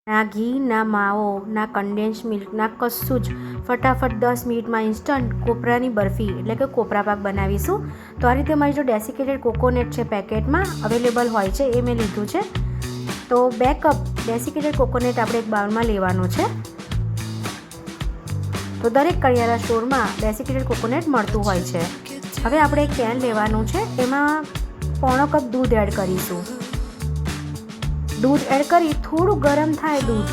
ના ઘી, ના માવો, ના કન્ડેન્સ મિલ્ક, ના કશું જ, ફટાફટ 10 મિનિટમાં ઇન્સ્ટન્ટ કોપરાની બરફી એટલે કે કોપરા પાક બનાવીશું. તો આ રીતે મારી જો ડેસિકેટેડ કોકોનટ છે પેકેટમાં અવેલેબલ હોય છે એ મેં લીધું છે. તો 2 કપ ડેસિકેટેડ કોકોનટ આપણે એક બાઉલમાં લેવાનું છે. તો દરેક કરિયાણા સ્ટોરમાં ડેસિકેટેડ કોકોનટ મળતું હોય છે. હવે આપણે એક પેન લેવાનું છે, એમાં 1/4 કપ દૂધ એડ કરીશું. દૂધ એડ કરી થોડું ગરમ થાય દૂધ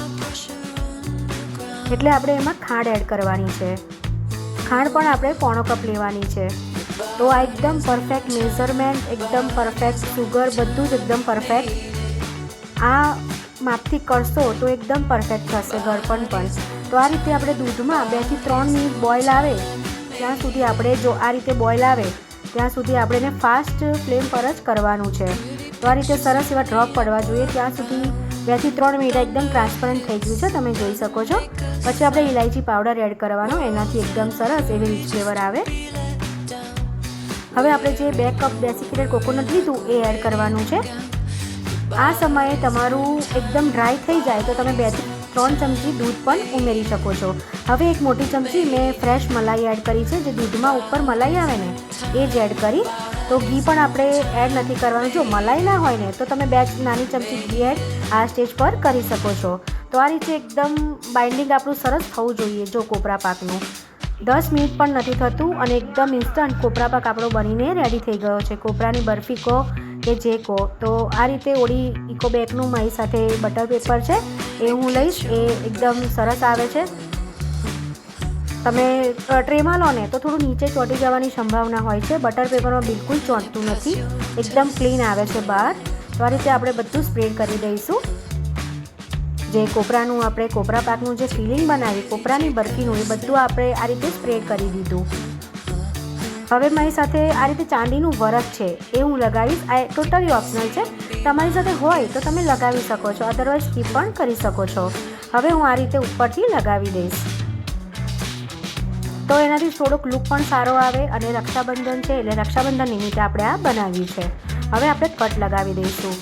એટલે આપણે એમાં ખાંડ એડ કરવાની છે. ખાંડ પણ આપણે 1/4 કપ લેવાની છે. તો આ એકદમ પરફેક્ટ મેઝરમેન્ટ, એકદમ પરફેક્ટ સુગર, બધું જ એકદમ પરફેક્ટ આ માપથી કરશો તો એકદમ પરફેક્ટ થશે ગળપણ પણ. તો આ રીતે આપણે દૂધમાં 2 થી 3 મિનિટ બોઇલ આવે ત્યાં સુધી આપણે જો આ રીતે બોઇલ આવે ત્યાં સુધી આપણે એને ફાસ્ટ ફ્લેમ પર જ કરવાનું છે. તો આ રીતે સરસ એવા ડ્રોપ પડવા જોઈએ ત્યાં સુધી 2 થી 3 મિનિટ એકદમ ટ્રાન્સપરન્ટ થઈ ગયું છે, તમે જોઈ શકો છો. પછી આપણે ઇલાયચી પાવડર એડ કરવાનો, એનાથી એકદમ સરસ એવી રીચ ફ્લેવર આવે. હવે આપણે જે 2 કપ ડેસિકેટેડ કોકોનટ લીધું એ એડ કરવાનું છે. આ સમયે તમારું એકદમ ડ્રાય થઈ જાય તો તમે 2 થી 3 ચમચી દૂધ પણ ઉમેરી શકો છો. હવે એક મોટી ચમચી મેં ફ્રેશ મલાઈ એડ કરી છે, જે દૂધમાં ઉપર મલાઈ આવે ને એ જ એડ કરી. તો ઘી પણ આપણે એડ નથી કરવાનું. જો મલાઈ ના હોય ને તો તમે 2 નાની ચમચી ઘી એડ આ સ્ટેજ પર કરી શકો છો. તો આ રીતે એકદમ બાઇન્ડિંગ આપણું સરસ થવું જોઈએ. જો કોપરા પાકનું 10 મિનિટ પણ નથી થતું અને એકદમ ઇન્સ્ટન્ટ કોપરા પાક આપણો બનીને રેડી થઈ ગયો છે. કોપરાની બરફી કહો કે જે કહો. તો આ રીતે ઓળી ઇકો બેગનું મારી સાથે બટર પેપર છે એ હું લઈશ. એ એકદમ સરસ આવે છે. તમે ટ્રેમાં લો ને તો થોડું નીચે ચોંટી જવાની સંભાવના હોય છે. બટર પેપરમાં બિલકુલ ચોંટતું નથી, એકદમ ક્લીન આવે છે બહાર. તો આ રીતે આપણે બધું સ્પ્રેડ કરી દઈશું. જે કોપરાનું આપણે કોપરા પાકનું જે ફિલિંગ બનાવી કોપરાની બરફીનું એ બધું આપણે આ રીતે સ્પ્રેડ કરી દીધું. હવે મારી સાથે આ રીતે ચાંદીનું વરખ છે એ હું લગાવીશ. આ ટોટલી ઓપ્શનલ છે, તમારી સાથે હોય તો તમે લગાવી શકો છો, અધરવાઇઝ સ્કીપ પણ કરી શકો છો. હવે હું આ રીતે ઉપરથી લગાવી દઈશ તો એનાથી થોડોક લુક પણ સારો આવે. અને રક્ષાબંધન છે એટલે રક્ષાબંધન નિમિત્તે આપણે આ બનાવ્યું છે. હવે આપણે કટ લગાવી દઈશું.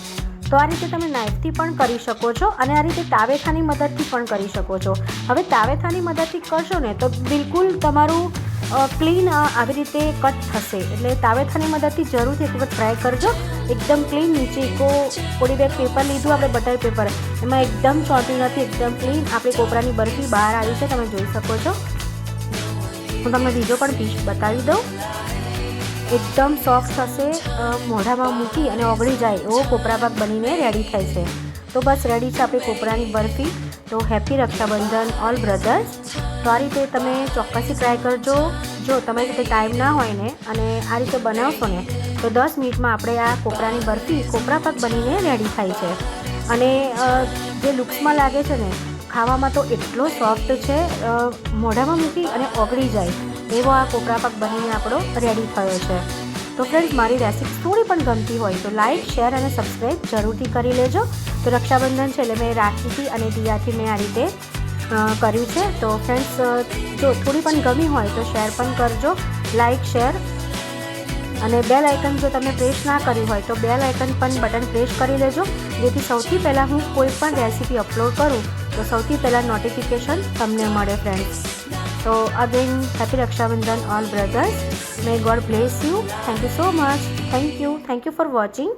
તો આ રીતે તમે નાઇફથી પણ કરી શકો છો અને આ રીતે તાવેથાની મદદથી પણ કરી શકો છો. હવે તાવેથાની મદદથી કરશો ને તો બિલકુલ તમારું ક્લીન આવી રીતે કટ થશે. એટલે તાવેથાની મદદથી જરૂરથી એક વખત ટ્રાય કરજો. એકદમ ક્લીન. નીચે ઇકો પોલી બેગ પેપર લીધું આપણે બટર પેપર, એમાં એકદમ ચોંટ્યું નથી, એકદમ ક્લીન આપણી કોપરાની બરફી બહાર આવી છે, તમે જોઈ શકો છો. હું તમને બીજો પણ પીસ બતાવી દઉં. એકદમ સોફ્ટ થશે, મોઢામાં મૂકી અને ઓગળી જાય એવો કોપરા પાક બનીને રેડી થાય છે. તો બસ રેડી છે આપણી કોપરાની બરફી. તો હેપી રક્ષાબંધન ઓલ બ્રધર્સ. તો આ રીતે તમે ચોક્કસથી ટ્રાય કરજો. જો તમારી સાથે ટાઈમ ના હોય ને અને આ રીતે બનાવશો ને તો 10 મિનિટમાં આપણે આ કોપરાની બરફી કોપરા પાક બનીને રેડી થાય છે. અને જે લુક્સમાં લાગે છે ને ખાવામાં તો એટલો સોફ્ટ છે, મોઢામાં મૂકી અને ઓગળી જાય એવો આ કોપરા પાક બનીને આપણો રેડી થયો છે. તો ફ્રેન્ડ્સ, મારી રેસીપી થોડી પણ ગમતી હોય તો લાઇક, શેર અને સબસ્ક્રાઈબ જરૂરથી કરી લેજો. તો રક્ષાબંધન છે એટલે મેં રાખીથી અને દિયાથી મેં આ રીતે કર્યું છે. તો ફ્રેન્ડ્સ, જો થોડી પણ ગમી હોય તો શેર પણ કરજો, લાઇક, શેર અને બેલ આઇકન જો તમે પ્રેસ ના કરી હોય તો બેલ આઇકન પણ બટન પ્રેસ કરી લેજો, જેથી સૌથી પહેલાં હું કોઈ પણ રેસીપી અપલોડ કરું તો સૌથી પહેલાં નોટિફિકેશન તમને મળે ફ્રેન્ડ્સ. તો again happy Rakshabandhan all brothers. May God bless you. Thank you so much. Thank you for watching.